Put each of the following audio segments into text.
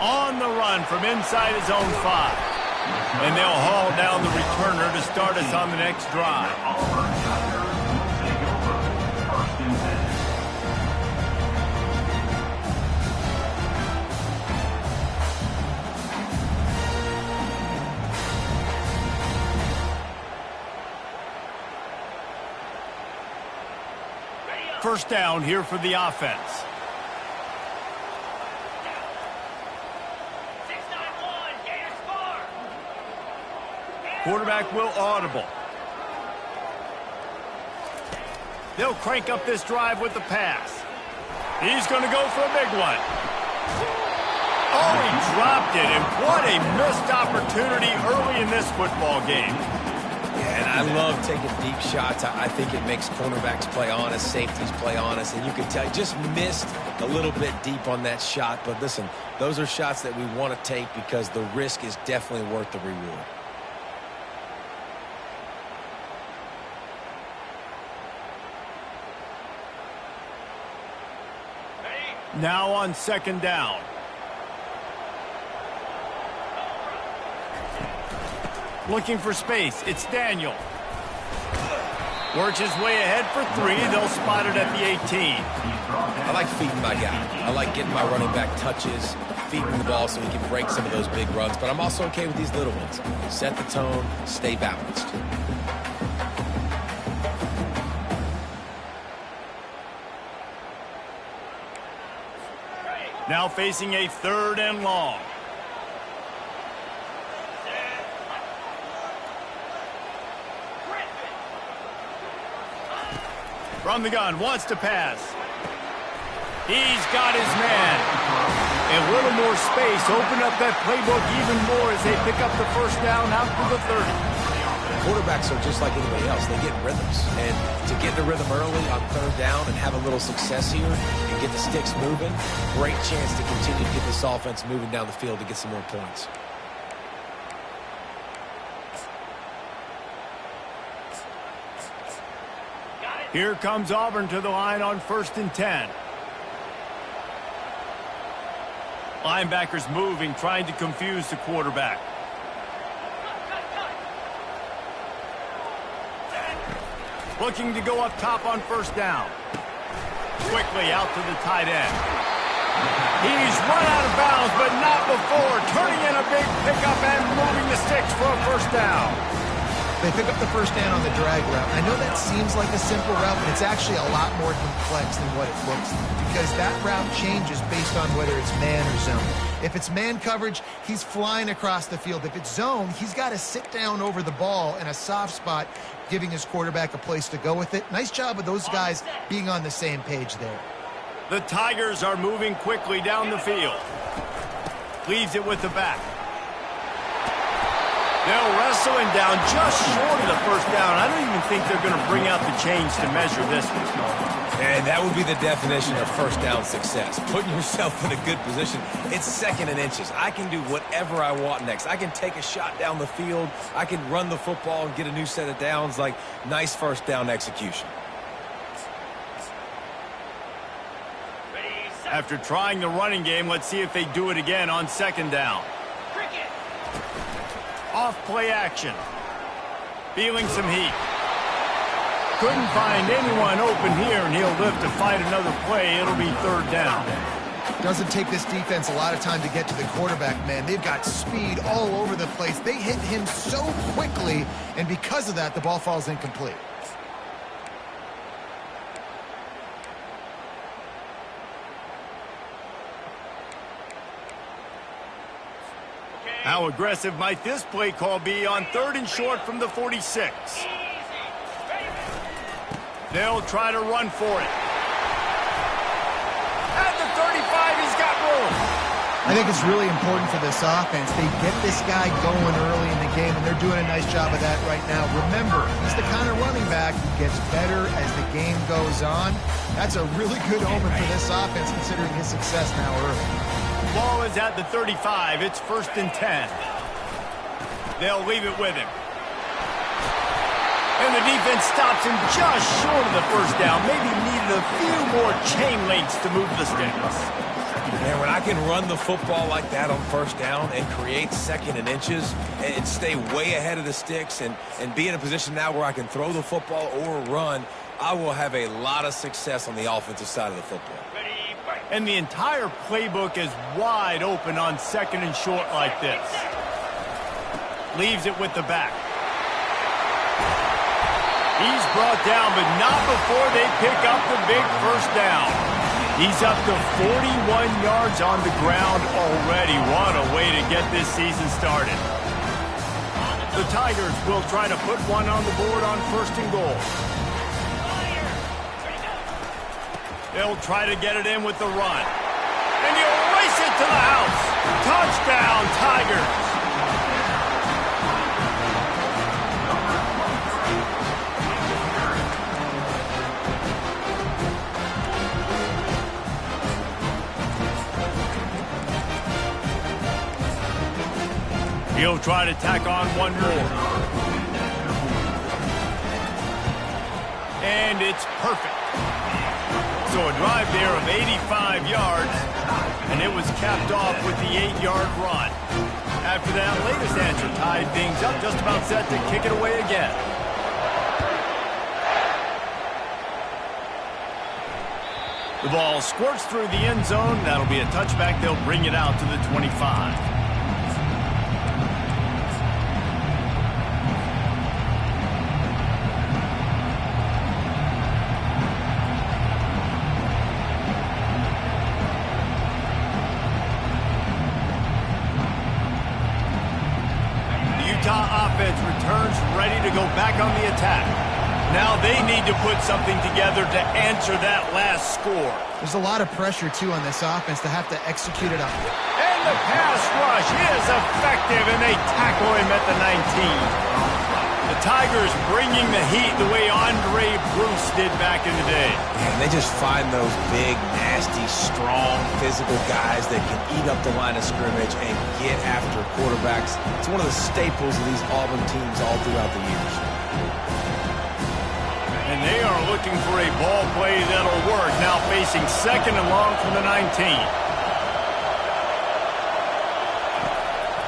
On the run from inside his own 5. And they'll haul down the returner to start us on the next drive. First down here for the offense. Quarterback will audible. They'll crank up this drive with the pass. He's going to go for a big one. Oh, he dropped it, and what a missed opportunity early in this football game. And I love taking deep shots. I think it makes cornerbacks play honest, safeties play honest, and you can tell just missed a little bit deep on that shot. But listen, those are shots that we want to take because the risk is definitely worth the reward. Now on second down. Looking for space. It's Daniel. Works his way ahead for 3. They'll spot it at the 18. I like feeding my guy. I like getting my running back touches, feeding the ball so he can break some of those big runs. But I'm also okay with these little ones. Set the tone, stay balanced. Now facing a 3rd and long. From the gun, wants to pass. He's got his man. A little more space, open up that playbook even more as they pick up the first down out to the 30. Quarterbacks are just like anybody else. They get rhythms. And to get the rhythm early on 3rd down and have a little success here and get the sticks moving, great chance to continue to get this offense moving down the field to get some more points. Here comes Auburn to the line on 1st and 10. Linebackers moving, trying to confuse the quarterback. Looking to go up top on 1st down. Quickly out to the tight end. He's run out of bounds, but not before. Turning in a big pickup and moving the sticks for a 1st down. They pick up the 1st down on the drag route. I know that seems like a simple route, but it's actually a lot more complex than what it looks like because that route changes based on whether it's man or zone. If it's man coverage, he's flying across the field. If it's zone, he's got to sit down over the ball in a soft spot, giving his quarterback a place to go with it. Nice job of those guys being on the same page there. The Tigers are moving quickly down the field. Leaves it with the back. They'll wrestle him down just short of the 1st down. I don't even think they're going to bring out the chains to measure this one. And that would be the definition of 1st down success. Putting yourself in a good position. It's 2nd and inches. I can do whatever I want next. I can take a shot down the field. I can run the football and get a new set of downs. Like, nice 1st down execution. After trying the running game, let's see if they do it again on 2nd down. Off play action. Feeling some heat. Couldn't find anyone open here, and he'll live to fight another play. It'll be 3rd down. Doesn't take this defense a lot of time to get to the quarterback, man. They've got speed all over the place. They hit him so quickly, and because of that, the ball falls incomplete. How aggressive might this play call be on 3rd and short from the 46? They'll try to run for it. At the 35, he's got room. I think it's really important for this offense. They get this guy going early in the game, and they're doing a nice job of that right now. Remember, he's the kind of running back who gets better as the game goes on. That's a really good omen for this offense, considering his success now early. Ball is at the 35. It's 1st and 10. They'll leave it with him. And the defense stops him just short of the 1st down. Maybe needed a few more chain links to move the sticks. And when I can run the football like that on first down and create second and inches and stay way ahead of the sticks and be in a position now where I can throw the football or run, I will have a lot of success on the offensive side of the football. And the entire playbook is wide open on second and short like this. Leaves it with the back. He's brought down, but not before they pick up the big first down. He's up to 41 yards on the ground already. What a way to get this season started. The Tigers will try to put one on the board on first and goal. They'll try to get it in with the run. And he'll race it to the house. Touchdown, Tigers. He'll try to tack on one more. And it's perfect. So a drive there of 85 yards, and it was capped off with the 8-yard run. After that latest answer tied things up, just about set to kick it away again. The ball squirts through the end zone. That'll be a touchback. They'll bring it out to the 25. Offense returns ready to go back on the attack. Now they need to put something together to answer that last score. There's a lot of pressure, too, on this offense to have to execute it on. And the pass rush is effective, and they tackle him at the 19. The Tigers bringing the heat the way Andre Bruce did back in the day. And they just find those big, nasty, strong, physical guys that can eat up the line of scrimmage and get after quarterbacks. It's one of the staples of these Auburn teams all throughout the years. And they are looking for a ball play that'll work. Now facing second and long from the 19.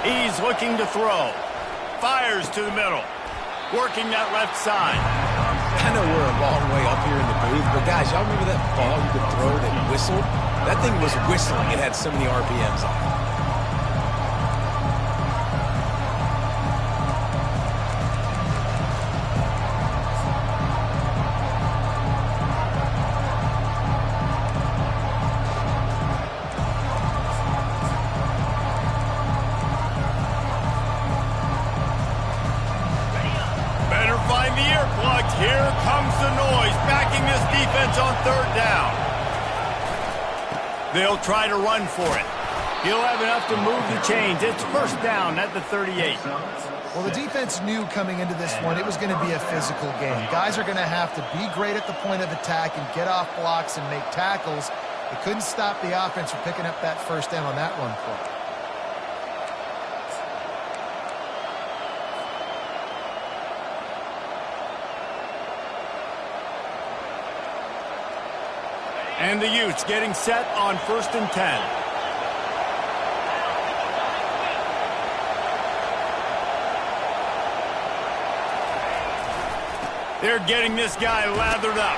He's looking to throw. Fires to the middle. Working that left side. I know we're a long way up here in the booth, but guys, y'all remember that ball you could throw that whistled? That thing was whistling. It had so many RPMs on it. Here comes the noise, backing this defense on third down. They'll try to run for it. He'll have enough to move the chains. It's first down at the 38. Well, the defense knew coming into this one it was going to be a physical game. Guys are going to have to be great at the point of attack and get off blocks and make tackles. They couldn't stop the offense from picking up that first down on that run play. And the Utes getting set on first and 10. They're getting this guy lathered up.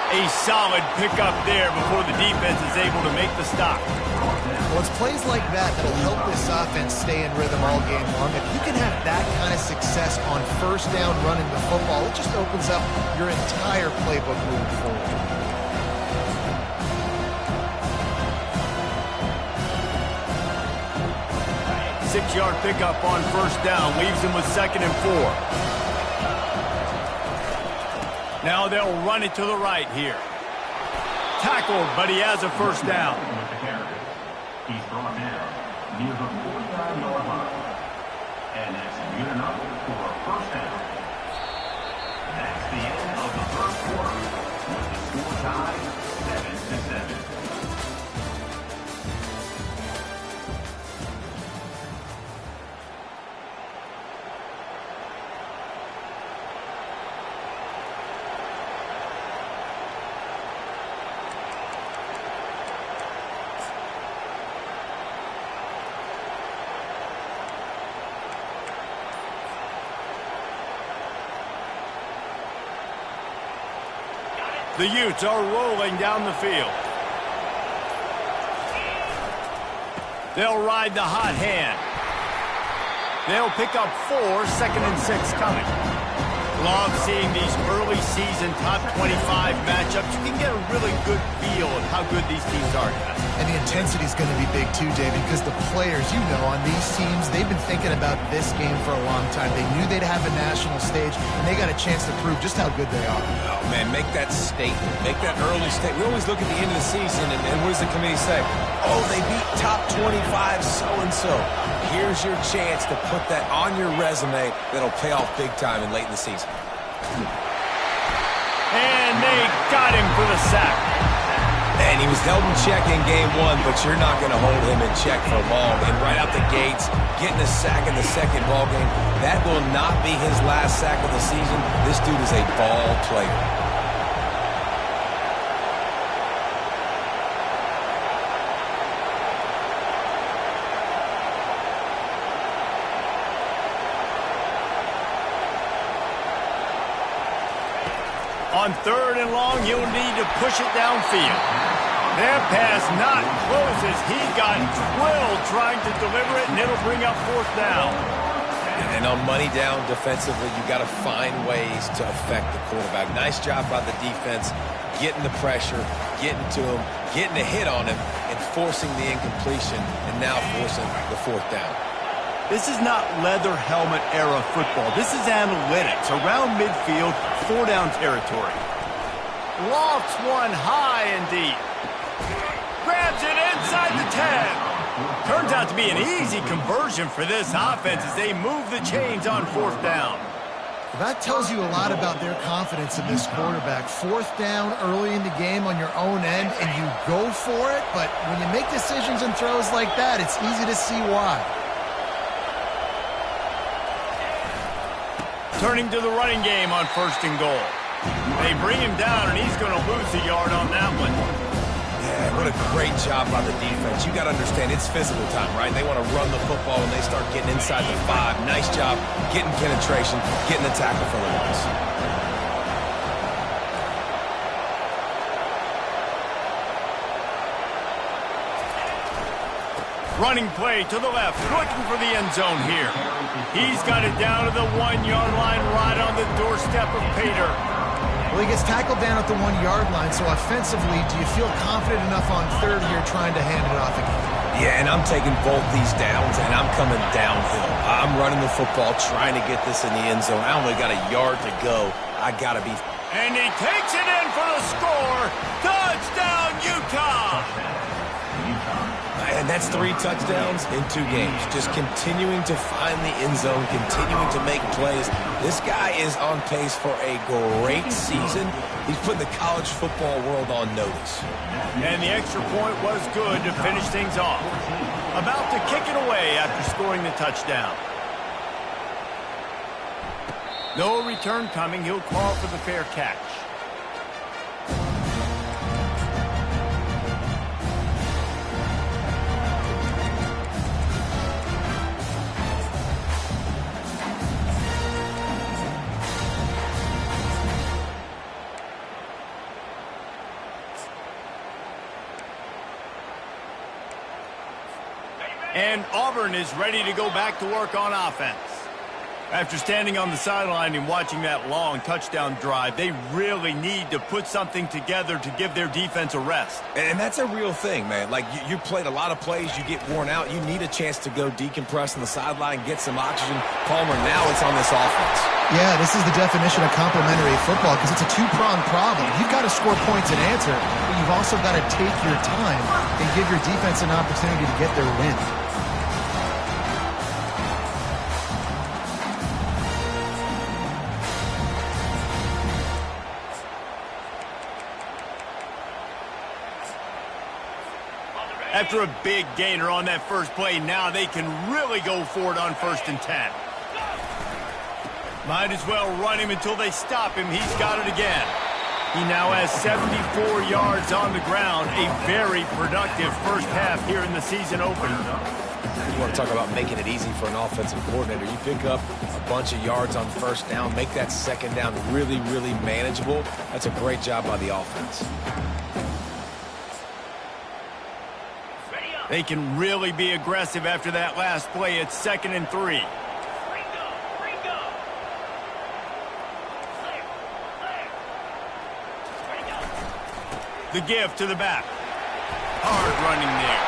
A solid pickup there before the defense is able to make the stop. Well, it's plays like that that'll help this offense stay in rhythm all game long. If you can have that kind of success on first down running the football, it just opens up your entire playbook moving forward. Six-yard pickup on first down. Leaves him with second and 4. Now they'll run it to the right here. Tackled, but he has a first down. He's brought down near the 49-yard line. And that's good enough for a first down. That's the end of the first quarter. With the score tied 7-7. The Utes are rolling down the field. They'll ride the hot hand. They'll pick up 4, 2nd and 6 coming. Love seeing these early season top 25 matchups. You can get a really good feel of how good these teams are, guys. And the intensity is going to be big too, David, because the players, you know, on these teams, they've been thinking about this game for a long time. They knew they'd have a national stage, and they got a chance to prove just how good they are. Oh, man, make that statement. Make that early statement. We always look at the end of the season, and what does the committee say? Oh, they beat top 25 so-and-so. Here's your chance to put that on your resume that'll pay off big time and late in the season. And they got him for the sack. And he was held in check in game 1, but you're not going to hold him in check for long. And right out the gates, getting a sack in the second ball game, that will not be his last sack of the season. This dude is a ball player. On 3rd and long, you'll need to push it downfield. That pass not close as he got drilled trying to deliver it, and it'll bring up 4th down. And on money down defensively, you got to find ways to affect the quarterback. Nice job by the defense, getting the pressure, getting to him, getting a hit on him, and forcing the incompletion, and now forcing the 4th down. This is not leather helmet era football. This is analytics. Around midfield, 4-down territory. Lofts one high and deep. Grabs it inside the 10. Turns out to be an easy conversion for this offense as they move the chains on 4th down. That tells you a lot about their confidence in this quarterback. 4th down early in the game on your own end, and you go for it, but when you make decisions and throws like that, it's easy to see why. Turning to the running game on 1st and goal. They bring him down, and he's going to lose a yard on that one. Yeah, what a great job by the defense. You got to understand, it's physical time, right? They want to run the football, and they start getting inside the 5. Nice job getting penetration, getting the tackle for the loss. Running play to the left, looking for the end zone here. He's got it down to the 1-yard line, right on the doorstep of Pater. Well, he gets tackled down at the 1-yard line, so offensively, do you feel confident enough on 3rd here trying to hand it off again? Yeah, and I'm taking both these downs, and I'm coming downhill. I'm running the football, trying to get this in the end zone. I only got a yard to go. I got to be... And he takes it in for the score. Touchdown, Utah! And that's 3 touchdowns in 2 games. Just continuing to find the end zone, continuing to make plays. This guy is on pace for a great season. He's putting the college football world on notice. And the extra point was good to finish things off. About to kick it away after scoring the touchdown. No return coming. He'll call for the fair catch. And Auburn is ready to go back to work on offense. After standing on the sideline and watching that long touchdown drive, they really need to put something together to give their defense a rest. And that's a real thing, man. Like, you played a lot of plays, you get worn out, you need a chance to go decompress on the sideline, get some oxygen. Palmer, now it's on this offense. Yeah, this is the definition of complementary football because it's a 2-pronged problem. You've got to score points and answer, but you've also got to take your time and give your defense an opportunity to get their win. After a big gainer on that first play, now they can really go for it on 1st and 10. Might as well run him until they stop him. He's got it again. He now has 74 yards on the ground. A very productive first half here in the season opener. You want to talk about making it easy for an offensive coordinator. You pick up a bunch of yards on first down, make that second down really, really manageable. That's a great job by the offense. They can really be aggressive after that last play. It's 2nd and 3. The give to the back. Hard running there.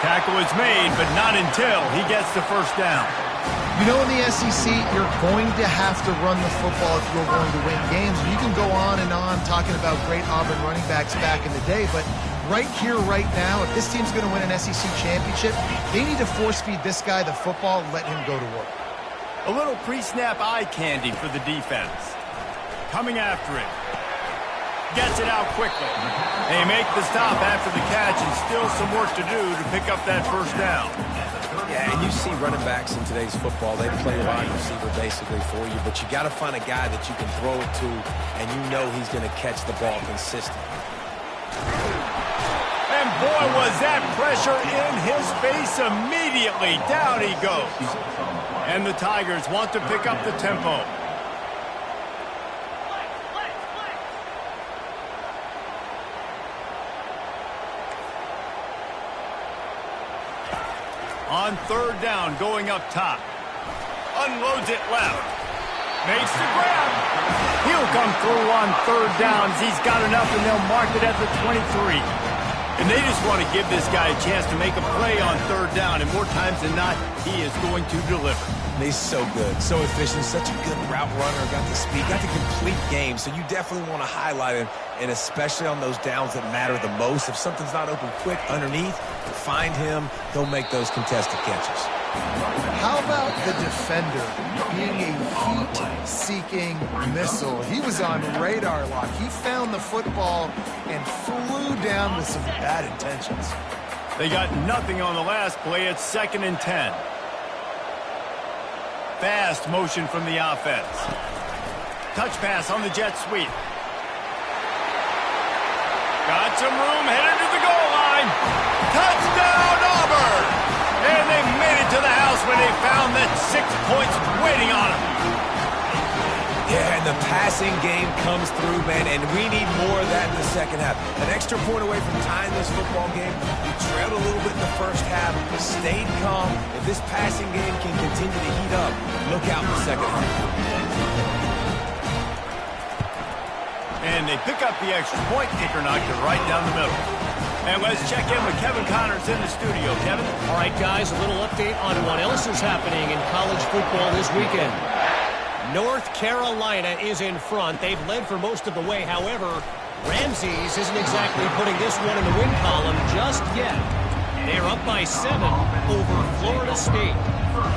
Tackle is made, but not until he gets the first down. You know, in the SEC, you're going to have to run the football if you're going to win games. You can go on and on talking about great Auburn running backs back in the day, but right here, right now, if this team's going to win an SEC championship, they need to force-feed this guy the football and let him go to work. A little pre-snap eye candy for the defense. Coming after it. Gets it out quickly. They make the stop after the catch, and still some work to do to pick up that first down. Yeah, and you see running backs in today's football, they play wide receiver basically for you, but you got to find a guy that you can throw it to, and you know he's going to catch the ball consistently. And boy, was that pressure in his face immediately. Down he goes. And the Tigers want to pick up the tempo. On 3rd down, going up top. Unloads it left. Makes the grab. He'll come through on 3rd downs. He's got enough, and they'll mark it at the 23. And they just want to give this guy a chance to make a play on 3rd down, and more times than not, he is going to deliver. He's so good, so efficient, such a good route runner, got the speed, got the complete game, so you definitely want to highlight him, and especially on those downs that matter the most. If something's not open quick underneath, find him, he'll make those contested catches. How about the defender being a heat-seeking missile? He was on radar lock. He found the football and flew down with some bad intentions. They got nothing on the last play. It's 2nd and 10. Fast motion from the offense. Touch pass on the jet sweep. Got some room, headed to the goal line. Touchdown, Auburn! And they made it to the house when they found that 6 points waiting on them. Yeah, and the passing game comes through, man, and we need more of that in the second half. An extra point away from tying this football game. We trailed a little bit in the first half, stayed calm. If this passing game can continue to heat up, look out in the second half. And they pick up the extra point. Kicker knocked it right down the middle. And let's check in with Kevin Connors in the studio. Kevin? All right, guys, a little update on what else is happening in college football this weekend. North Carolina is in front. They've led for most of the way. However, Ramses isn't exactly putting this one in the win column just yet. They're up by 7 over Florida State.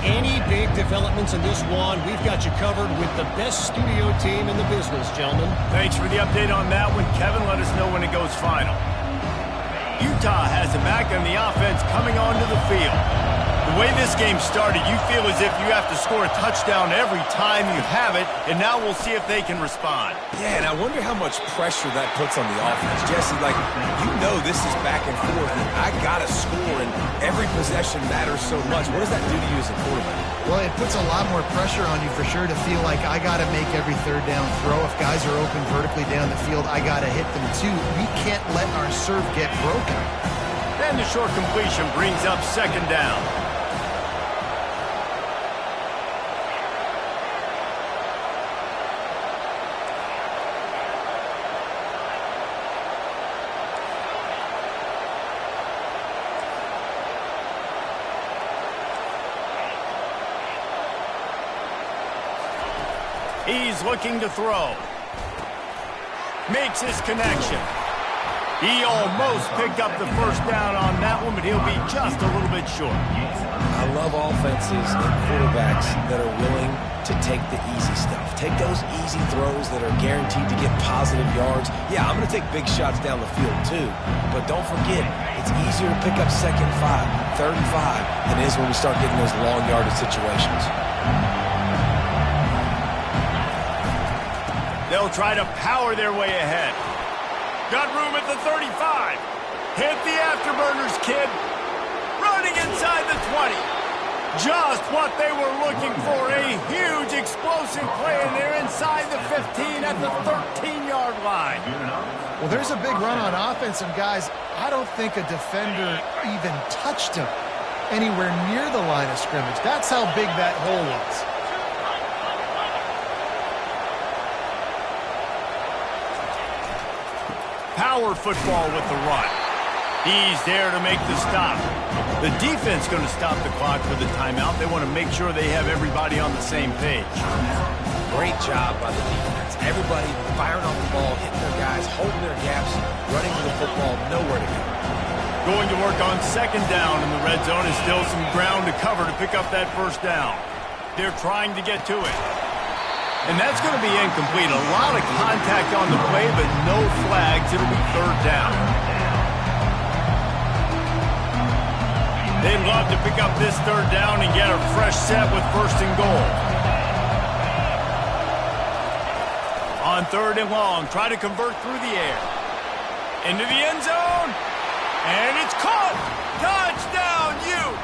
Any big developments in this one, we've got you covered with the best studio team in the business, gentlemen. Thanks for the update on that one, Kevin. Let us know when it goes final. Utah has it back, and the offense coming onto the field. The way this game started, you feel as if you have to score a touchdown every time you have it, and now we'll see if they can respond. Yeah, and I wonder how much pressure that puts on the offense. Jesse, like, you know this is back and forth, and I got to score, and every possession matters so much. What does that do to you as a quarterback? Well, it puts a lot more pressure on you for sure to feel like I got to make every 3rd down throw. If guys are open vertically down the field, I got to hit them too. We can't let our serve get broken. Then the short completion brings up 2nd down. He's looking to throw. Makes his connection. He almost picked up the first down on that one, but he'll be just a little bit short. I love offenses and quarterbacks that are willing to take the easy stuff. Take those easy throws that are guaranteed to get positive yards. Yeah, I'm going to take big shots down the field too, but don't forget, it's easier to pick up 2nd and 5, 3rd and 5 than it is when we start getting those long yardage situations. They'll try to power their way ahead. Got room at the 35. Hit the afterburners, kid. Running and inside the 20. Just what they were looking for. A huge explosive play, and they're inside the 15 at the 13-yard line. Well, there's a big run on offense, and guys, I don't think a defender even touched him anywhere near the line of scrimmage. That's how big that hole was. Power football with the run. He's there to make the stop. The defense going to stop the clock for the timeout. They want to make sure they have everybody on the same page. Great job by the defense. Everybody firing off the ball, hitting their guys, holding their gaps, running to the football, nowhere to go. Going to work on second down in the red zone. Is still some ground to cover to pick up that first down. They're trying to get to it. And that's going to be incomplete. A lot of contact on the play, but no flags. It'll be third down. They'd love to pick up this third down and get a fresh set with first and goal. On third and long, try to convert through the air. Into the end zone. And it's caught. Touchdown, Utes.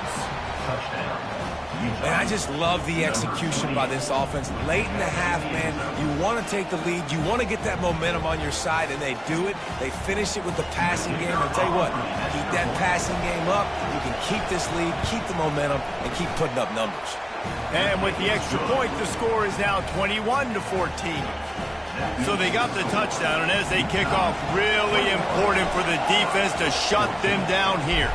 Man, I just love the execution by this offense. Late in the half, man, you want to take the lead. You want to get that momentum on your side, and they do it. They finish it with the passing game. I'll tell you what, keep that passing game up. You can keep this lead, keep the momentum, and keep putting up numbers. And with the extra point, the score is now 21-14. So they got the touchdown, and as they kick off, really important for the defense to shut them down here.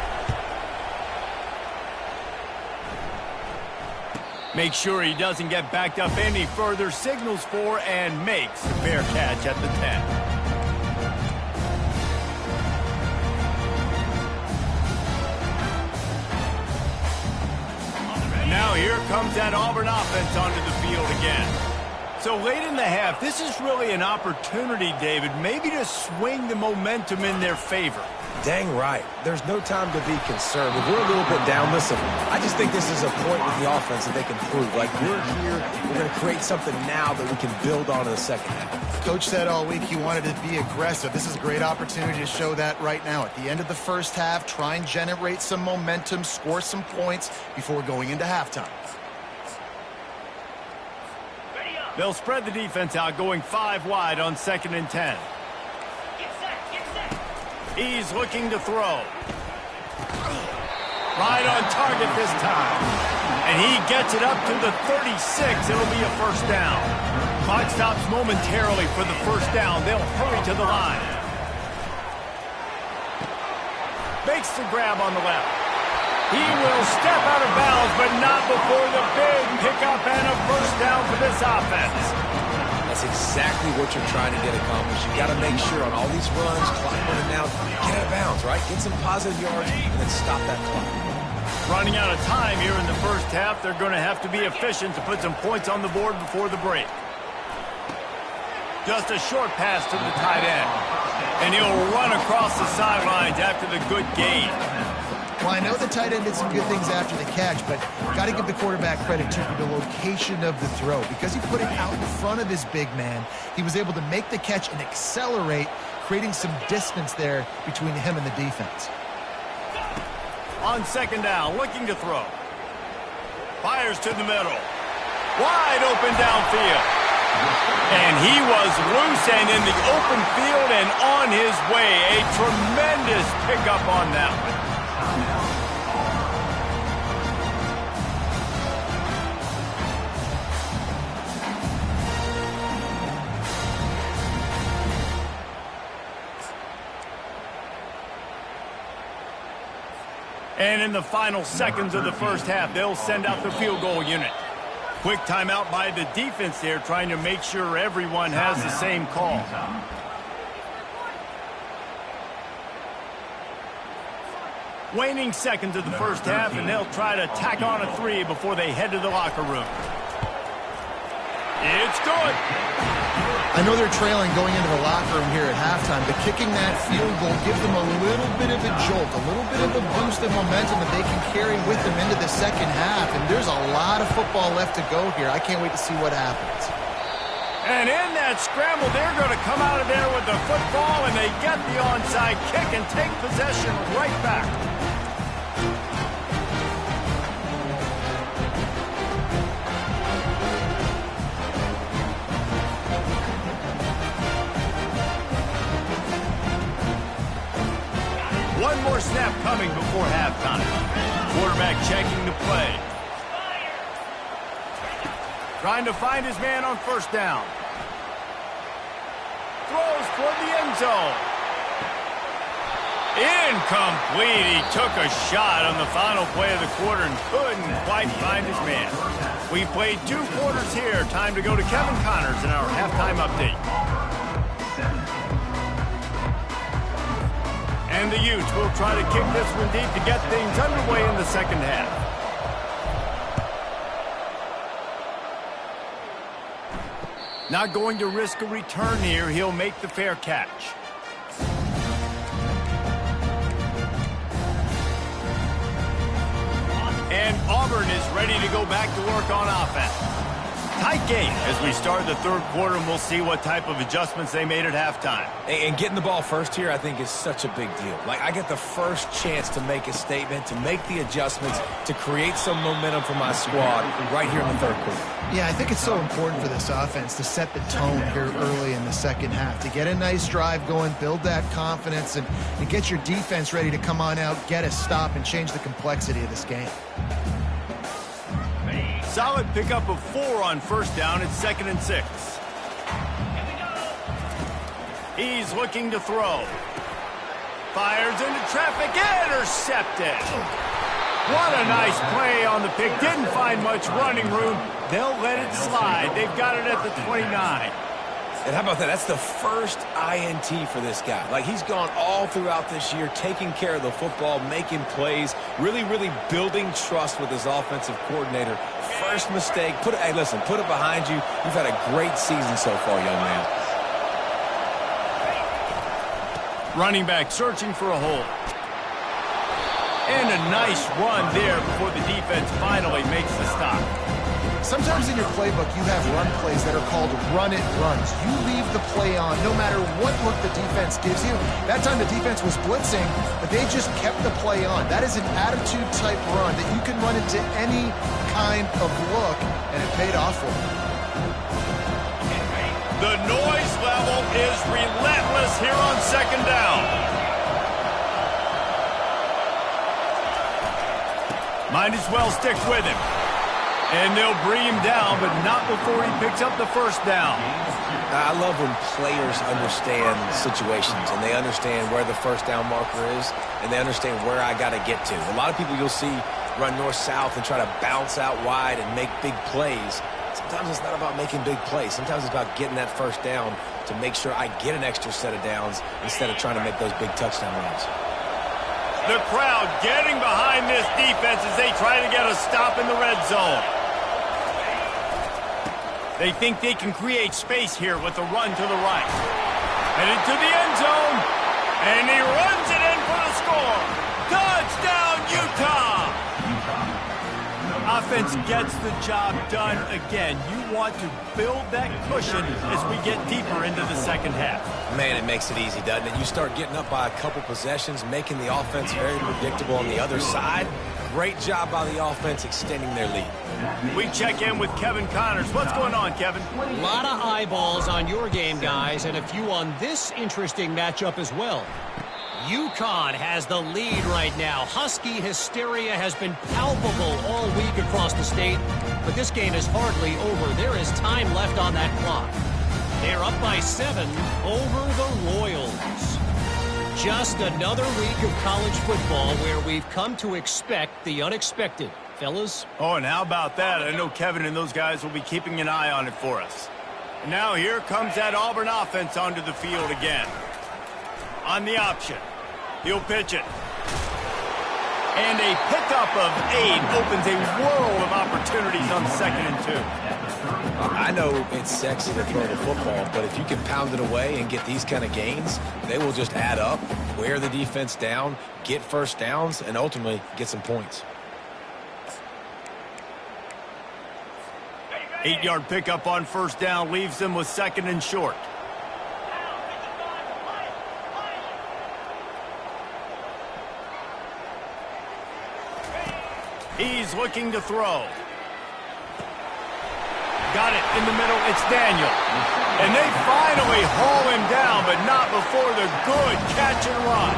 Make sure he doesn't get backed up any further, signals for and makes the fair catch at the 10. Now here comes that Auburn offense onto the field again. So late in the half, this is really an opportunity, David, maybe to swing the momentum in their favor. Dang right. There's no time to be concerned. If we're a little bit down, listen, I just think this is a point with the offense that they can prove. Like, we're here, we're going to create something now that we can build on in the second half. Coach said all week he wanted to be aggressive. This is a great opportunity to show that right now. At the end of the first half, try and generate some momentum, score some points before going into halftime. They'll spread the defense out, going 5 wide on 2nd and 10. He's looking to throw. Right on target this time. And he gets it up to the 36. It'll be a first down. Clock stops momentarily for the first down. They'll hurry to the line. Makes the grab on the left. He will step out of bounds, but not before the big pickup and a first down for this offense. That's exactly what you're trying to get accomplished. You got to make sure on all these runs, clock running down, get out of bounds, right? Get some positive yards and then stop that clock. Running out of time here in the first half, they're going to have to be efficient to put some points on the board before the break. Just a short pass to the tight end. And he'll run across the sidelines after the good gain. Well, I know the tight end did some good things after the catch, but got to give the quarterback credit, too, for the location of the throw. Because he put it out in front of his big man, he was able to make the catch and accelerate, creating some distance there between him and the defense. On second down, looking to throw. Fires to the middle. Wide open downfield. And he was loose and in the open field and on his way. A tremendous pickup on that one. And in the final seconds of the first half, they'll send out the field goal unit. Quick timeout by the defense there, trying to make sure everyone has the same call. Waning seconds of the first half, and they'll try to tack on a 3 before they head to the locker room. It's good. I know they're trailing going into the locker room here at halftime, but kicking that field goal gives them a little bit of a jolt, a little bit of a boost of momentum that they can carry with them into the second half. And there's a lot of football left to go here. I can't wait to see what happens. And in that scramble, they're going to come out of there with the football, and they get the onside kick and take possession right back. snap coming before halftime. Quarterback checking the play. Trying to find his man on first down. Throws toward the end zone. Incomplete. He took a shot on the final play of the quarter and couldn't quite find his man. We played 2 quarters here. Time to go to Kevin Connors in our halftime update. And the Utes will try to kick this one deep to get things underway in the second half. Not going to risk a return here. He'll make the fair catch. And Auburn is ready to go back to work on offense. Tight game as we start the third quarter, and we'll see what type of adjustments they made at halftime. And getting the ball first here, I think, is such a big deal. Like, I get the first chance to make a statement, to make the adjustments, to create some momentum for my squad right here in the third quarter. Yeah, I think it's so important for this offense to set the tone here early in the second half, to get a nice drive going, build that confidence, and get your defense ready to come on out, get a stop, and change the complexity of this game. Solid pickup of 4 on first down. It's 2nd and 6. He's looking to throw. Fires into traffic. Intercepted. What a nice play on the pick. Didn't find much running room. They'll let it slide. They've got it at the 29. And how about that? That's the first INT for this guy. Like, he's gone all throughout this year, taking care of the football, making plays, really building trust with his offensive coordinator. First mistake. Hey, listen, put it behind you. You've had a great season so far, young man. Running back searching for a hole. And a nice run there before the defense finally makes the stop. Sometimes in your playbook, you have run plays that are called run-it runs. You leave the play on no matter what look the defense gives you. That time the defense was blitzing, but they just kept the play on. That is an attitude-type run that you can run into any kind of look, and it paid off for them. The noise level is relentless here on second down. Might as well stick with him. And they'll bring him down, but not before he picks up the first down. I love when players understand situations, and they understand where the first down marker is, and they understand where I got to get to. A lot of people you'll see run north-south and try to bounce out wide and make big plays. Sometimes it's not about making big plays. Sometimes it's about getting that first down to make sure I get an extra set of downs instead of trying to make those big touchdown runs. The crowd getting behind this defense as they try to get a stop in the red zone. They think they can create space here with a run to the right. Headed to the end zone. And he runs it in for the score. Touchdown, Utah! Offense gets the job done again. You want to build that cushion as we get deeper into the second half. Man, it makes it easy, doesn't it? You start getting up by a couple possessions, making the offense very predictable on the other side. Great job by the offense extending their lead. We check in with Kevin Connors. What's going on, Kevin? A lot of eyeballs on your game, guys, and a few on this interesting matchup as well. UConn has the lead right now. Husky hysteria has been palpable all week across the state, but this game is hardly over. There is time left on that clock. They're up by 7 over the Royals. Just another week of college football where we've come to expect the unexpected. Fellas? Oh, and how about that? I know Kevin and those guys will be keeping an eye on it for us. And now here comes that Auburn offense onto the field again. On the option. He'll pitch it. And a pickup of 8 opens a world of opportunities on 2nd and 2. I know it's sexy to throw the football, but if you can pound it away and get these kind of gains, they will just add up, wear the defense down, get first downs, and ultimately get some points. 8-yard pickup on first down leaves them with 2nd and short. He's looking to throw. Got it in the middle. It's Daniel. And they finally haul him down, but not before the good catch and run.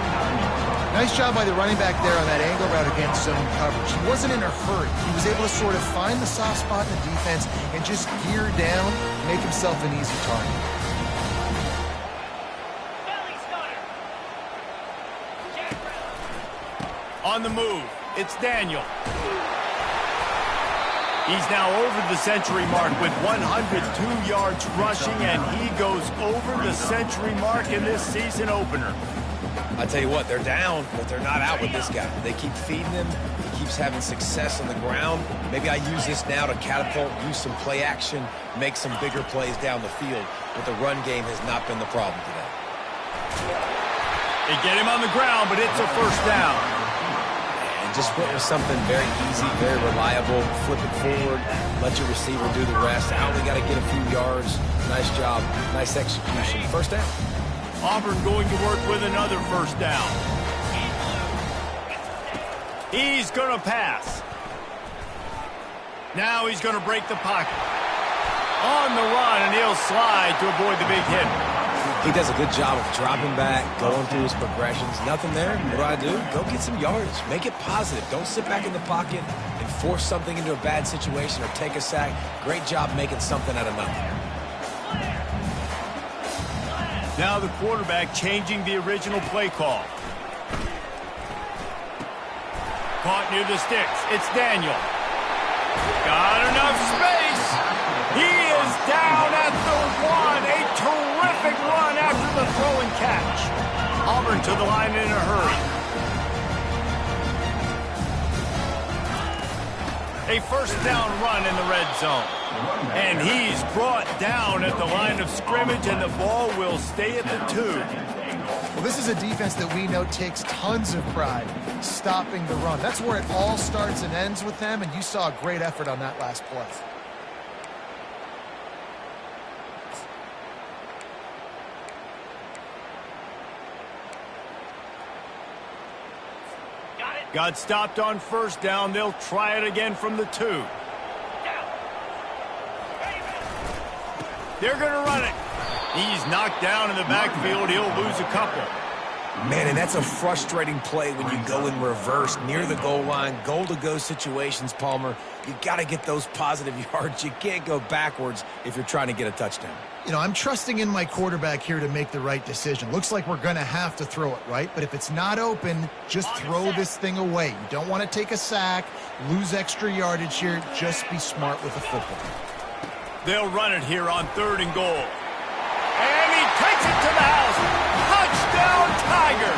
Nice job by the running back there on that angle route against zone coverage. He wasn't in a hurry. He was able to sort of find the soft spot in the defense and just gear down, make himself an easy target. On the move, it's Daniel. He's now over the century mark with 102 yards rushing, and he goes over the century mark in this season opener. I tell you what, they're down, but they're not out with this guy. They keep feeding him. He keeps having success on the ground. Maybe I use this now to catapult, use some play action, make some bigger plays down the field. But the run game has not been the problem today. They get him on the ground, but it's a first down. And just went with something very easy, very reliable. Flip it forward, let your receiver do the rest. I only got to get a few yards. Nice job, nice execution. First down. Auburn going to work with another first down. He's going to pass. Now he's going to break the pocket. On the run, and he'll slide to avoid the big hit. He does a good job of dropping back, going through his progressions. Nothing there. What do? Go get some yards. Make it positive. Don't sit back in the pocket and force something into a bad situation or take a sack. Great job making something out of nothing. Now the quarterback changing the original play call. Caught near the sticks. It's Daniel. Got enough space. He is down at the one. A terrific run after the throw and catch. Auburn to the line in a hurry. A first down run in the red zone. And he's brought down at the line of scrimmage, and the ball will stay at the 2. Well, this is a defense that we know takes tons of pride stopping the run. That's where it all starts and ends with them, and you saw a great effort on that last play. Got stopped on first down. They'll try it again from the 2. They're going to run it. He's knocked down in the backfield. He'll lose a couple. Man, and that's a frustrating play when you go in reverse near the goal line, goal-to-go situations, Palmer. You got to get those positive yards. You can't go backwards if you're trying to get a touchdown. You know, I'm trusting in my quarterback here to make the right decision. Looks like we're going to have to throw it, right? But if it's not open, just throw this thing away. You don't want to take a sack, lose extra yardage here. Just be smart with the football. They'll run it here on 3rd and goal. And he takes it to the house. Touchdown, Tiger.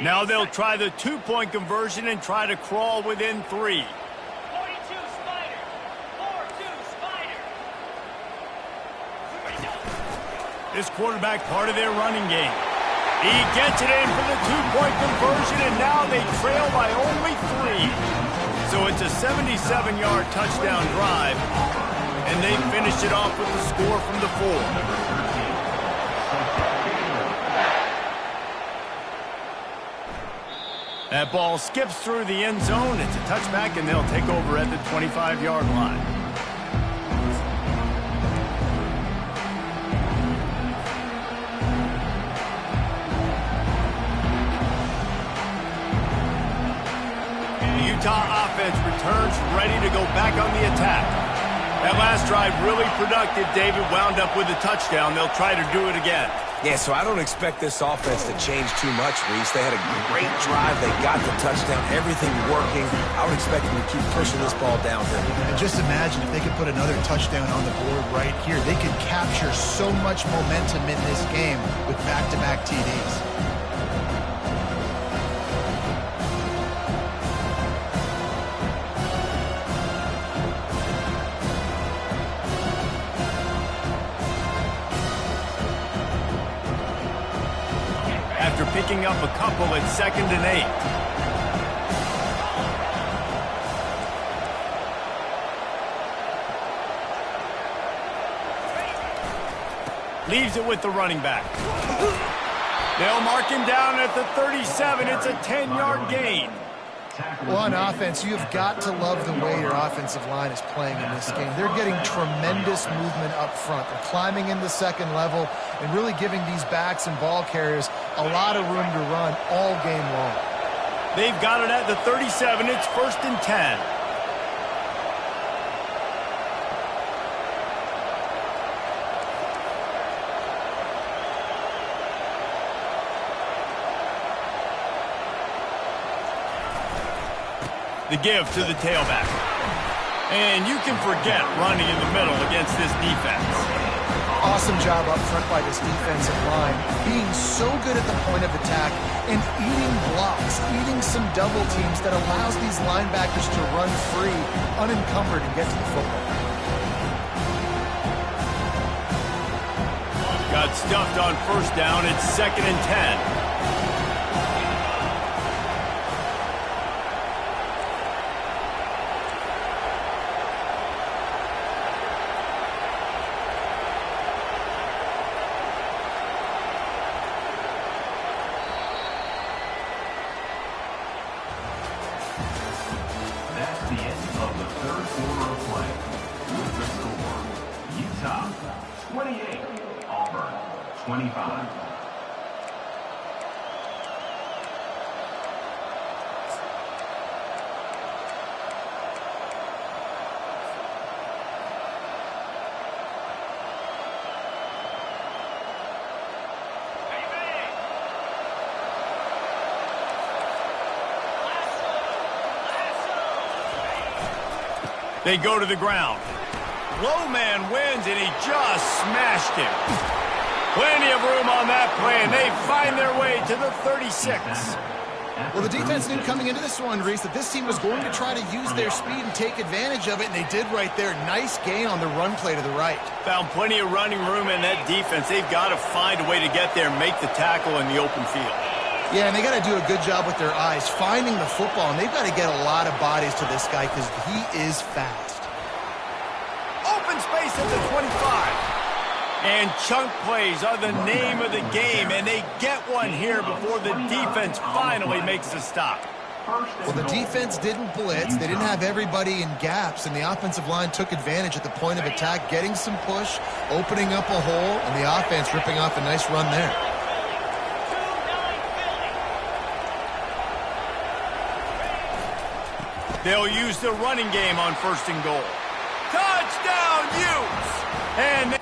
Now they'll try the 2-point conversion and try to crawl within 3. 42 Spider. 4-2 Spider. This quarterback part of their running game. He gets it in for the 2-point conversion, and now they trail by only 3. So it's a 77-yard touchdown drive, and they finished it off with the score from the 4. That ball skips through the end zone. It's a touchback, and they'll take over at the 25-yard line. The Utah offense returns ready to go back on the attack. That last drive really productive. David wound up with a touchdown. They'll try to do it again. Yeah, so I don't expect this offense to change too much, Reese. They had a great drive. They got the touchdown. Everything working. I would expect them to keep pushing this ball downhill. And just imagine if they could put another touchdown on the board right here. They could capture so much momentum in this game with back-to-back TDs. Picking up a couple at 2nd and 8. Leaves it with the running back. They'll mark him down at the 37. It's a 10-yard gain. Well, on offense, you've got to love the way your offensive line is playing in this game. They're getting tremendous movement up front. They're climbing in the second level and really giving these backs and ball carriers a lot of room to run all game long. They've got it at the 37. It's 1st and 10. The give to the tailback. And you can forget running in the middle against this defense. Awesome job up front by this defensive line, being so good at the point of attack and eating blocks, eating some double teams that allows these linebackers to run free, unencumbered, and get to the football. Got stuffed on 1st down. It's 2nd and 10. They go to the ground. Low man wins, and he just smashed him. Plenty of room on that play, and they find their way to the 36. Well, the defense knew coming into this one, Reese, that this team was going to try to use their speed and take advantage of it, and they did right there. Nice gain on the run play to the right. Found plenty of running room in that defense. They've got to find a way to get there and make the tackle in the open field. Yeah, and they got to do a good job with their eyes, finding the football, and they've got to get a lot of bodies to this guy because he is fast. Open space at the 25. And chunk plays are the name of the game, and they get one here before the defense finally makes a stop. Well, the defense didn't blitz. They didn't have everybody in gaps, and the offensive line took advantage at the point of attack, getting some push, opening up a hole, and the offense ripping off a nice run there. They'll use the running game on 1st and goal. Touchdown, Utes! And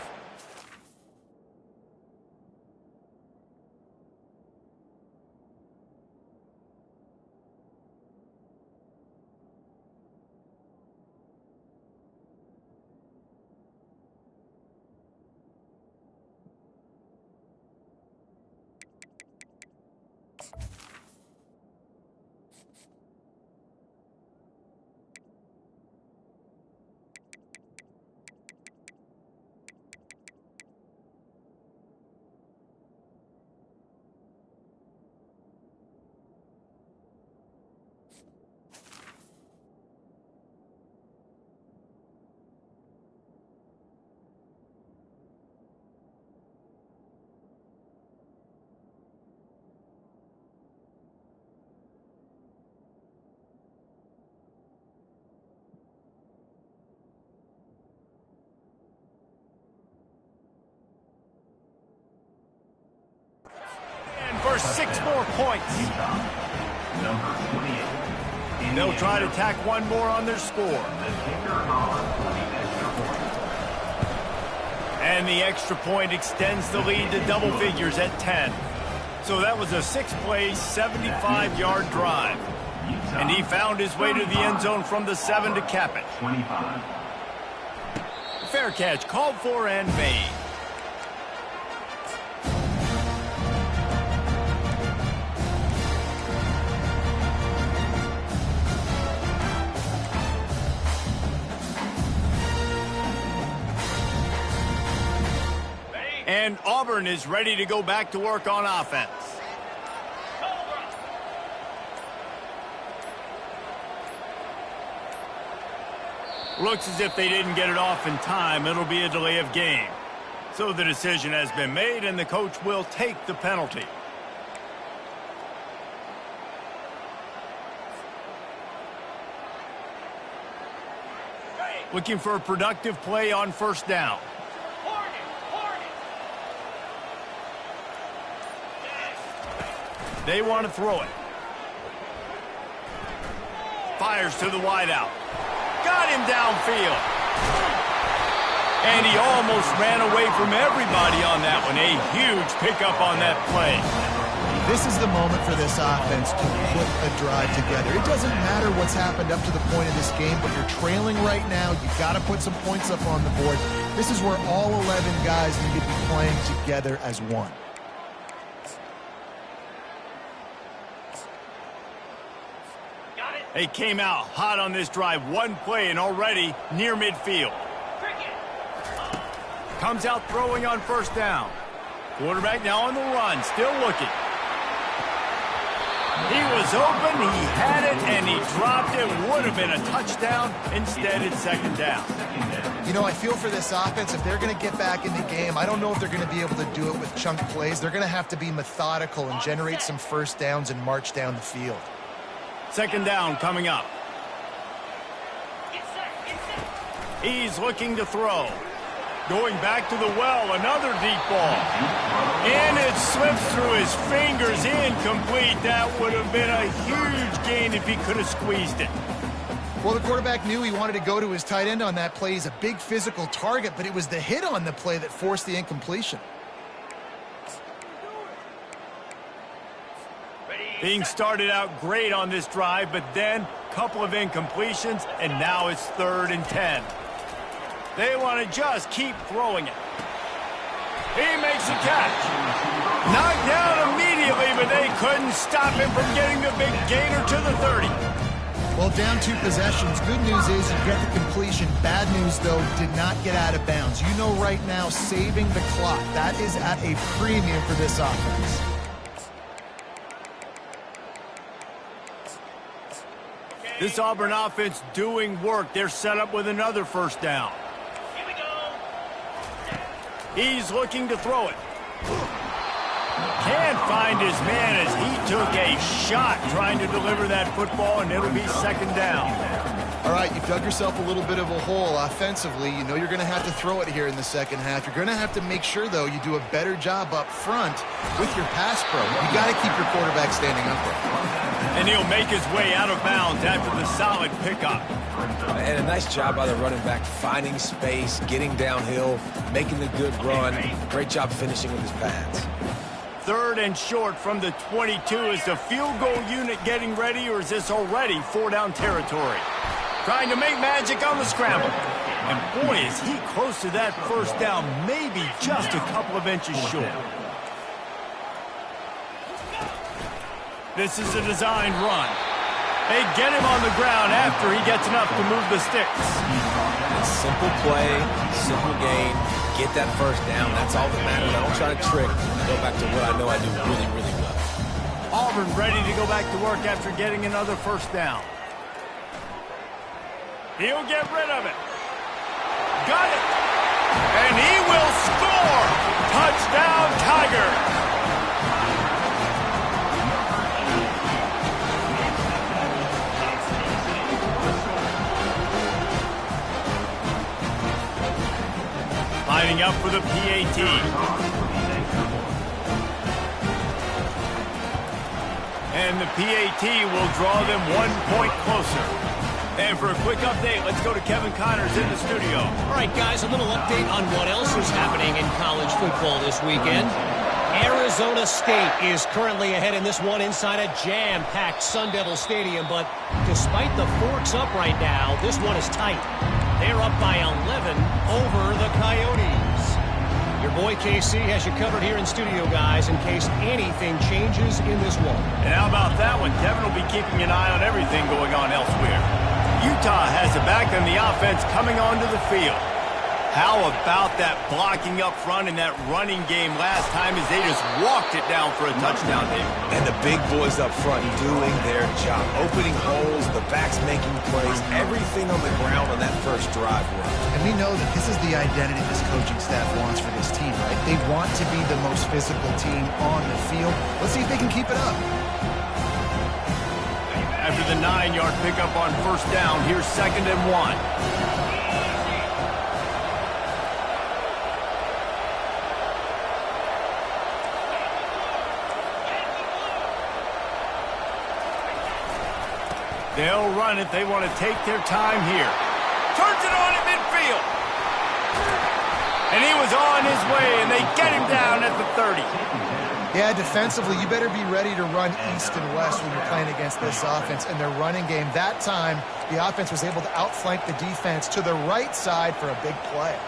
for 6 more points. They'll try to tack one more on their score. And the extra point extends the lead to double figures at 10. So that was a 6-play, 75-yard drive. And he found his way to the end zone from the 7 to cap it. Fair catch called for and made. And Auburn is ready to go back to work on offense. Looks as if they didn't get it off in time. It'll be a delay of game. So the decision has been made, and the coach will take the penalty. Looking for a productive play on first down. They want to throw it. Fires to the wideout. Got him downfield. And he almost ran away from everybody on that one. A huge pickup on that play. This is the moment for this offense to put a drive together. It doesn't matter what's happened up to the point of this game, but you're trailing right now. You've got to put some points up on the board. This is where all 11 guys need to be playing together as one. They came out hot on this drive. One play and already near midfield. Comes out throwing on first down. Quarterback now on the run, still looking. He was open, he had it, and he dropped it. Would have been a touchdown. Instead, it's second down. You know, I feel for this offense, if they're going to get back in the game, I don't know if they're going to be able to do it with chunk plays. They're going to have to be methodical and generate some first downs and march down the field. Second down coming up. He's looking to throw. Going back to the well, another deep ball. And it slips through his fingers, incomplete. That would have been a huge gain if he could have squeezed it. Well, the quarterback knew he wanted to go to his tight end on that play. He's a big physical target, but it was the hit on the play that forced the incompletion. Being started out great on this drive, but then a couple of incompletions, and now it's 3rd and 10. They want to just keep throwing it. He makes a catch. Knocked down immediately, but they couldn't stop him from getting the big gainer to the 30. Well, down 2 possessions. Good news is you get the completion. Bad news, though, did not get out of bounds. You know right now, saving the clock. That is at a premium for this offense. This Auburn offense doing work. They're set up with another first down. Here we go. He's looking to throw it. Can't find his man as he took a shot trying to deliver that football, and it'll be second down. All right, you've dug yourself a little bit of a hole offensively. You know you're going to have to throw it here in the second half. You're going to have to make sure, though, you do a better job up front with your pass pro. You got to keep your quarterback standing up there. And he'll make his way out of bounds after the solid pickup. And a nice job by the running back, finding space, getting downhill, making the good run. Great job finishing with his pads. 3rd and short from the 22. Is the field goal unit getting ready, or is this already 4-down territory? Trying to make magic on the scramble. And boy, is he close to that first down, maybe just a couple of inches short. This is a designed run. They get him on the ground after he gets enough to move the sticks. Simple play, simple game. Get that first down. That's all that matters. I don't try to trick. I go back to what I know I do really, really well. Auburn ready to go back to work after getting another first down. He'll get rid of it. Got it. And he will score. Touchdown, Tigers. Lining up for the PAT. And the PAT will draw them 1 point closer. And for a quick update, let's go to Kevin Connors in the studio. All right, guys, a little update on what else is happening in college football this weekend. Arizona State is currently ahead in this one inside a jam-packed Sun Devil Stadium, but despite the forks up right now, this one is tight. They're up by 11 over the Coyotes. Your boy KC has you covered here in studio, guys, in case anything changes in this one. And how about that one? Kevin will be keeping an eye on everything going on elsewhere. Utah has it back on the offense coming onto the field. How about that blocking up front and that running game last time as they just walked it down for a touchdown, David? And the big boys up front doing their job. Opening holes, the backs making plays, everything on the ground on that first drive worked. And we know that this is the identity this coaching staff wants for this team, right? They want to be the most physical team on the field. Let's see if they can keep it up. After the 9-yard pickup on first down, here's 2nd and 1. They'll run it. They want to take their time here. Turns it on at midfield. And he was on his way, and they get him down at the 30. Yeah, defensively, you better be ready to run east and west when you're playing against this offense and their running game. That time, the offense was able to outflank the defense to the right side for a big play.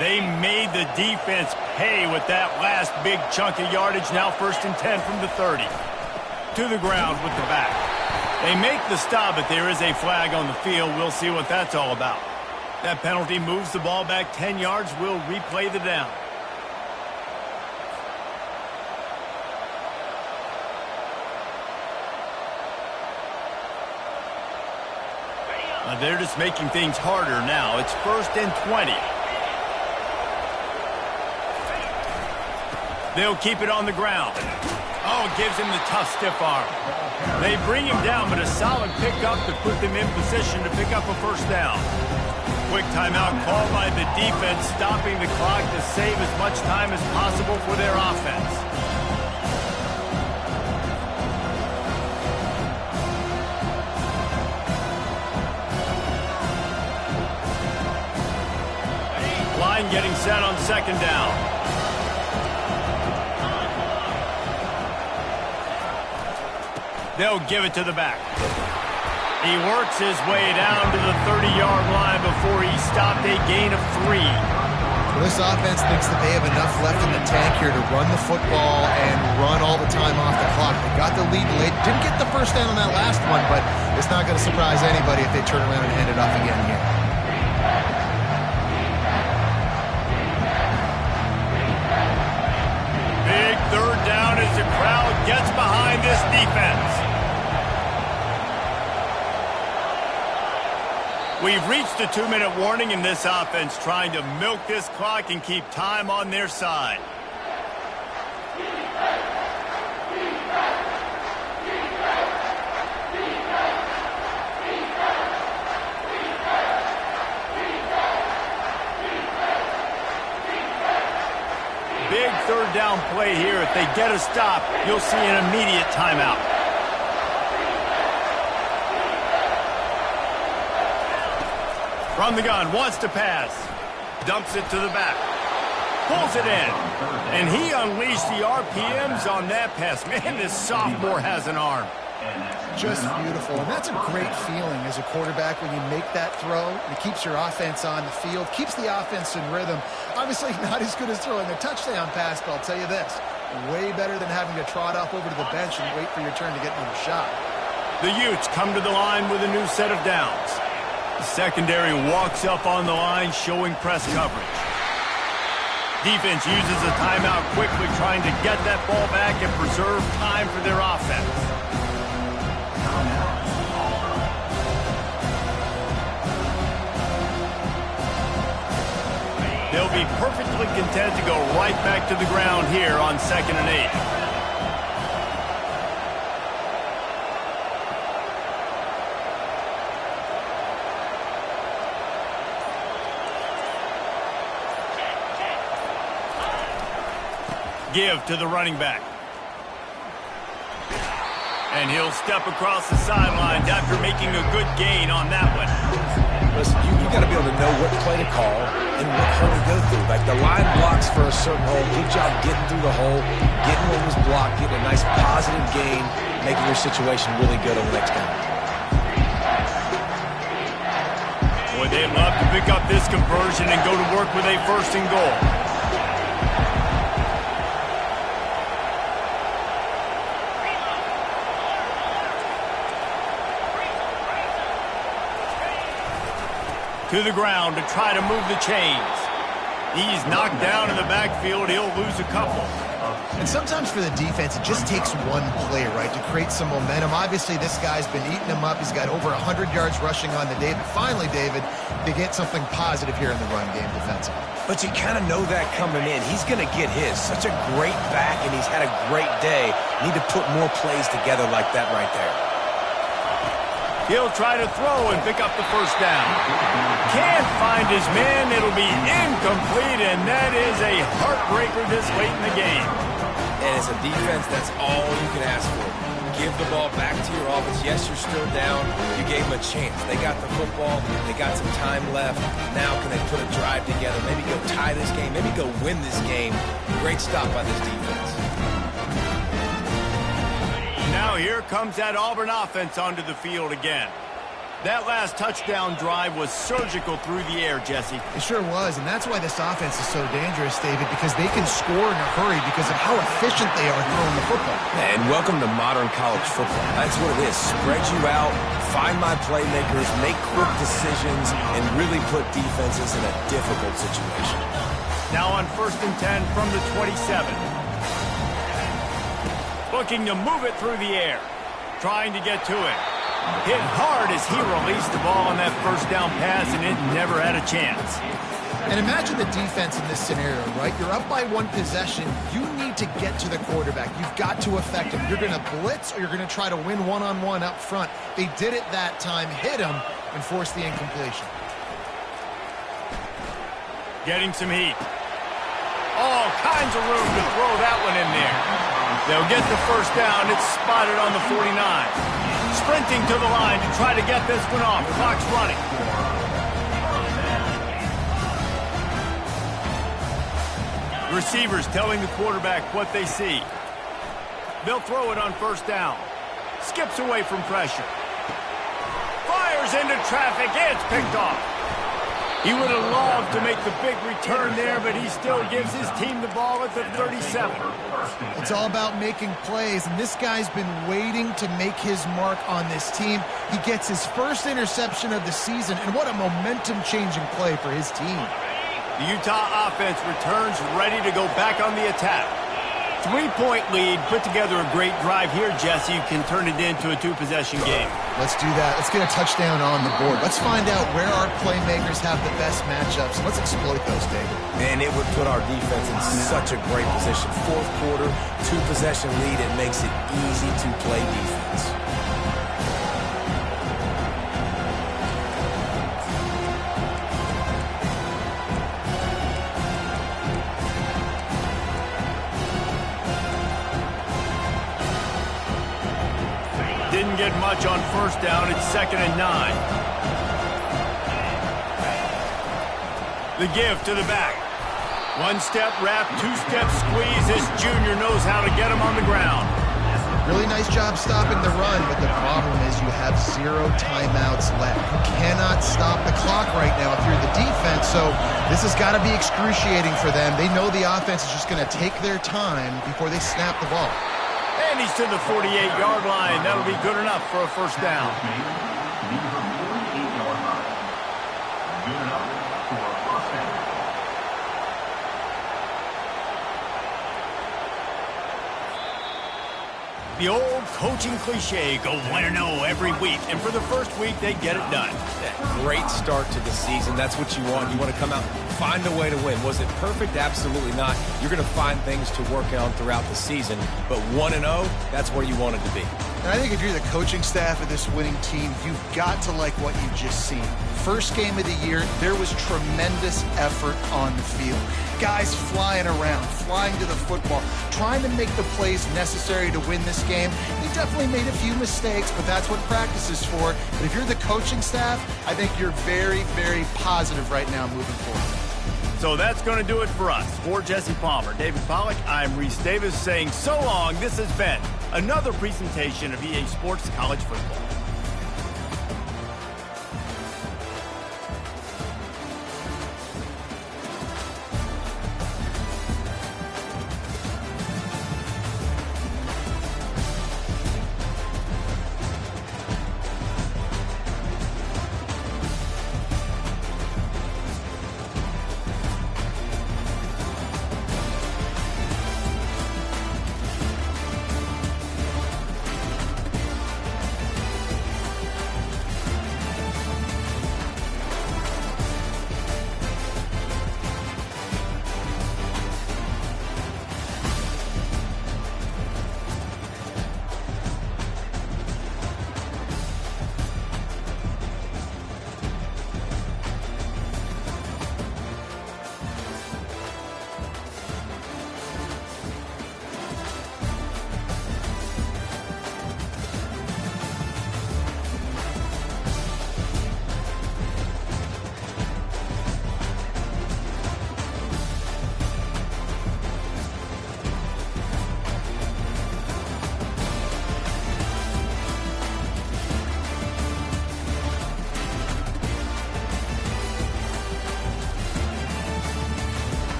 They made the defense pay with that last big chunk of yardage. Now 1st and 10 from the 30. To the ground with the back. They make the stop, but there is a flag on the field. We'll see what that's all about. That penalty moves the ball back 10 yards. We'll replay the down. They're just making things harder now. It's 1st and 20. They'll keep it on the ground. Oh, gives him the tough stiff arm. They bring him down, but a solid pickup to put them in position to pick up a first down. Quick timeout called by the defense, stopping the clock to save as much time as possible for their offense. Line getting set on 2nd down. They'll give it to the back. He works his way down to the 30-yard line before he stopped a gain of 3. Well, this offense thinks that they have enough left in the tank here to run the football and run all the time off the clock. They got the lead late. Didn't get the first down on that last one, but it's not going to surprise anybody if they turn around and hand it off again here. Big 3rd down as the crowd gets behind this defense. We've reached a 2-minute warning in this offense, trying to milk this clock and keep time on their side. Big 3rd down play here. If they get a stop, you'll see an immediate timeout. From the gun, wants to pass. Dumps it to the back. Pulls it in. And he unleashed the RPMs on that pass. Man, this sophomore has an arm. Just beautiful. And that's a great feeling as a quarterback when you make that throw. It keeps your offense on the field, keeps the offense in rhythm. Obviously not as good as throwing a touchdown pass, but I'll tell you this, way better than having to trot off over to the bench and wait for your turn to get another shot. The Utes come to the line with a new set of downs. The secondary walks up on the line, showing press coverage. Defense uses a timeout quickly, trying to get that ball back and preserve time for their offense. They'll be perfectly content to go right back to the ground here on 2nd and 8. Give to the running back. And he'll step across the sidelines after making a good gain on that one. Listen, you got to be able to know what play to call and what hole to go through. Like the line blocks for a certain hole. Good job getting through the hole, getting what was blocked, getting a nice positive gain, making your situation really good on the next down. Boy, they'd love to pick up this conversion and go to work with a first and goal. To the ground to try to move the chains. He's knocked down in the backfield. He'll lose a couple. And sometimes for the defense, it just takes one play, right, to create some momentum. Obviously, this guy's been eating them up. He's got over 100 yards rushing on the day. But finally, David, they get something positive here in the run game defensively. But you kind of know that coming in. He's going to get his. Such a great back, and he's had a great day. Need to put more plays together like that right there. He'll try to throw and pick up the first down. Can't find his man. It'll be incomplete, and that is a heartbreaker this late in the game. And as a defense, that's all you can ask for. Give the ball back to your offense. Yes, you're still down. You gave them a chance. They got the football. They got some time left. Now can they put a drive together? Maybe go tie this game. Maybe go win this game. Great stop by this defense. Now here comes that Auburn offense onto the field again. That last touchdown drive was surgical through the air, Jesse. It sure was, and that's why this offense is so dangerous, David, because they can score in a hurry because of how efficient they are throwing the football. And welcome to modern college football. That's what it is. Spread you out, find my playmakers, make quick decisions, and really put defenses in a difficult situation. Now on 1st and 10 from the 27. Looking to move it through the air. Trying to get to it. Hit hard as he released the ball on that first down pass, and it never had a chance. And imagine the defense in this scenario, right? You're up by one possession. You need to get to the quarterback. You've got to affect him. You're going to blitz or you're going to try to win one-on-one up front. They did it that time, hit him, and forced the incompletion. Getting some heat. All kinds of room to throw that one in there. They'll get the first down. It's spotted on the 49. Sprinting to the line to try to get this one off. Clock's running. Receivers telling the quarterback what they see. They'll throw it on first down. Skips away from pressure. Fires into traffic. It's picked off. He would have loved to make the big return there, but he still gives his team the ball at the 37. It's all about making plays, and this guy's been waiting to make his mark on this team. He gets his first interception of the season, and what a momentum-changing play for his team. The Utah offense returns ready to go back on the attack. 3-point lead, put together a great drive here, Jesse. You can turn it into a two-possession game. Let's do that. Let's get a touchdown on the board. Let's find out where our playmakers have the best matchups. Let's exploit those, David. And it would put our defense in such a great position. Fourth quarter, two-possession lead. It makes it easy to play defense. Didn't get much on first down. It's 2nd and 9. The give to the back. One-step wrap, two-step squeeze. This junior knows how to get him on the ground. Really nice job stopping the run, but the problem is you have 0 timeouts left. You cannot stop the clock right now if you're the defense, so this has got to be excruciating for them. They know the offense is just going to take their time before they snap the ball. And he's to the 48-yard line. That'll be good enough for a first down. The old coaching cliche, go 1-0 every week. And for the first week, they get it done. Yeah, great start to the season. That's what you want. You want to come out, find a way to win. Was it perfect? Absolutely not. You're going to find things to work on throughout the season. But 1-0, that's where you want it to be. And I think if you're the coaching staff of this winning team, you've got to like what you've just seen. First game of the year, there was tremendous effort on the field. Guys flying around, flying to the football, trying to make the plays necessary to win this game. He definitely made a few mistakes, but that's what practice is for. But if you're the coaching staff, I think you're very, very positive right now moving forward. So that's going to do it for us. For Jesse Palmer, David Pollack, I'm Reese Davis saying so long. This has been another presentation of EA Sports College Football.